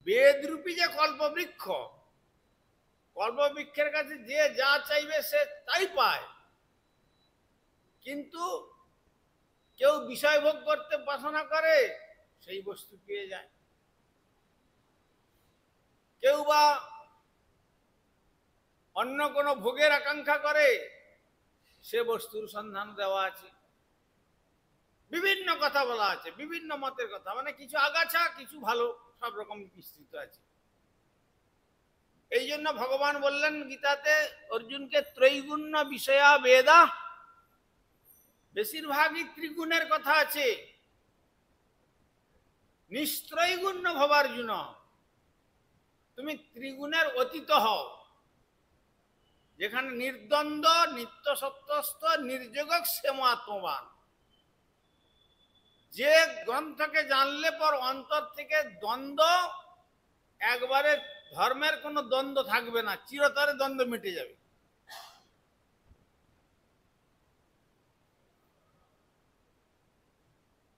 বেদরূপী যে কল্পবৃক্ষ, কল্পবৃক্ষের কাছে যে যা চাইবে সে তাই পায়, কিন্তু কেউ বিষয় ভোগ করতে বাসনা করে সেই বস্তু পেয়ে যায়, কেউ বা অন্য কোনো ভোগের আকাঙ্ক্ষা করে সে বস্তুর সন্ধান দেওয়া আছে। বিভিন্ন কথা বলা আছে, বিভিন্ন মতের কথা, মানে কিছু আগাছা কিছু ভালো, সব রকম বিস্তৃত আছে। এই জন্য ভগবান বললেন গীতাতে অর্জুনকে ত্রৈগুণ্য বিষয়া বেদা, বেশিরভাগই ত্রিগুণের কথা আছে। নিস্ত্রৈগুণ্য ভবার্জুন, তুমি ত্রিগুণের অতীত হও, যেখানে নির্দ্বন্দ্ব নিত্য সত্যস্থ নির্যোগক সেম আত্মবান। যে গ্রন্থকে জানলে পর অন্তর থেকে দ্বন্দ্ব, একবারে ধর্মের কোনো দ্বন্দ্ব থাকবে না, চিরতরে দ্বন্দ্ব মিটে যাবে।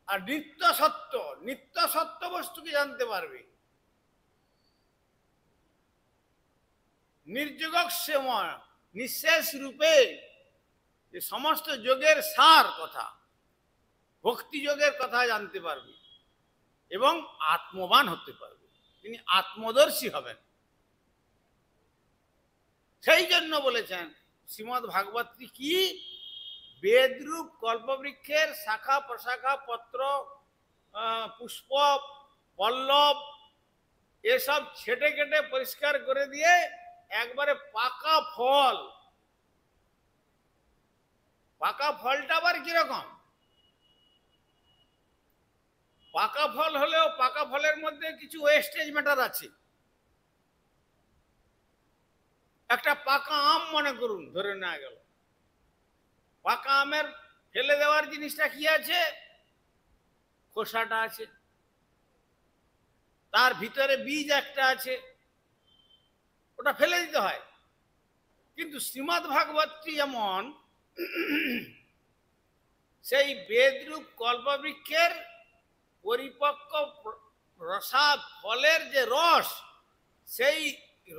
আর নিত্য সত্য বস্তুকে জানতে পারবে। নির্যোগক সেময়, নিঃশেষ রূপে যে সমস্ত যোগের সার কথা, ভক্তি যোগের কথা জানতে পারবে এবং আত্মবান হতে পারবে, তিনি আত্মদর্শী হবেন। সেই জন্য বলেছেন শ্রীমদ্ ভাগবতী কি বেদরূপ কল্পবৃক্ষের শাখা প্রশাখা পত্র পুষ্প পল্লব এসব ছেটে কেটে পরিষ্কার করে দিয়ে একবারে পাকা ফল। পাকা ফলটা আবার কিরকম? পাকা ফল হলেও পাকা ফলের মধ্যে কিছু ওয়েস্টেজ ম্যাটার আছে। একটা পাকা আম মনে করুন, ধরে নেওয়া গেল, পাকা আমের ফেলে দেওয়ার জিনিসটা কি আছে? খোসাটা আছে, তার ভিতরে বীজ একটা আছে, ওটা ফেলে দিতে হয়। কিন্তু শ্রীমদ্ ভাগবতী যেমন সেই বেদরূপ কল্পবৃক্ষের পরিপক্ক রসাদ ফলের যে রস, সেই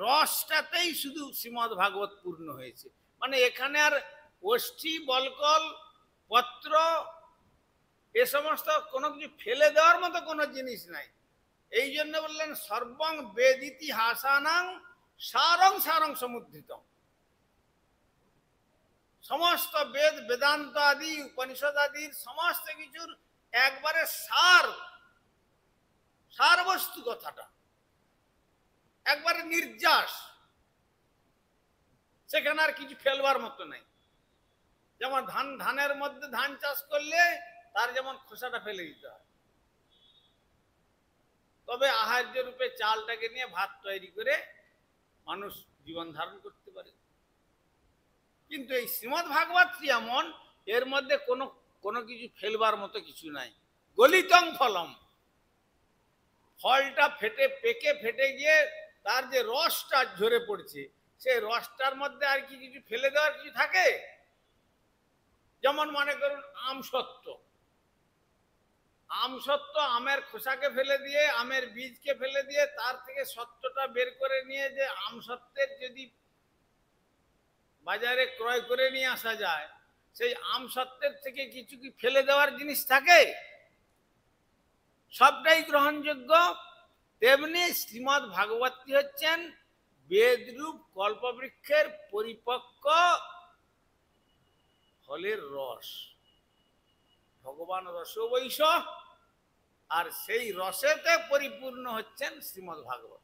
রসটাতেই শুধু শ্রীমদ্ ভাগবত পূর্ণ হয়েছে। মানে এখানে আর ওষ্ঠী বলকল পত্র এ সমস্ত কোনো কিছু ফেলে দেওয়ার মতো কোনো জিনিস নাই। এই জন্য বললেন সর্বং বেদ ইতিহাসানাং সারং সারং সমুদ্রিত। সমস্ত বেদ বেদান্ত আদি উপনিষদ আদির সমস্ত কিছুর একবারে সার বস্তু কথাটা একবারে নির্যাস, সেখানে আর কিছু ফেলবার মতো নাই। যেমন ধানের মধ্যে ধান চাষ করলে তার যেমন খোসাটা ফেলে দিতে হয়, তবে আহার্য রূপে চালটাকে নিয়ে ভাত তৈরি করে মানুষ জীবন ধারণ করতে পারে। কিন্তু এই শ্রীমদ্ ভাগবত এমন, এর মধ্যে কোনো কিছু ফেলবার মতো কিছু নাই। গলিতং ফলম, ফলটা পেকে ফেটে গিয়ে তার যে রসটা ঝরে পড়ছে, সেই রসটার মধ্যে আর কি কিছু ফেলে দেওয়ার কিছু থাকে? যেমন মনে করুন আমসত্ত্ব, আমের খোসাকে ফেলে দিয়ে, আমের বীজকে ফেলে দিয়ে তার থেকে সত্ত্বটা বের করে নিয়ে যে আমসত্ত্বের যদি বাজারে ক্রয় করে নিয়ে আসা যায়, সেই আমসত্ত্বের থেকে কিছু কি ফেলে দেওয়ার জিনিস থাকে? সবটাই গ্রহণযোগ্য। তেমনি শ্রীমদ্ ভাগবতী হচ্ছেন বেদরূপ কল্পবৃক্ষের পরিপক্ক ফলের রস। ভগবান রসবৈষ, আর সেই রসেতে পরিপূর্ণ হচ্ছেন শ্রীমদ্ ভাগবত।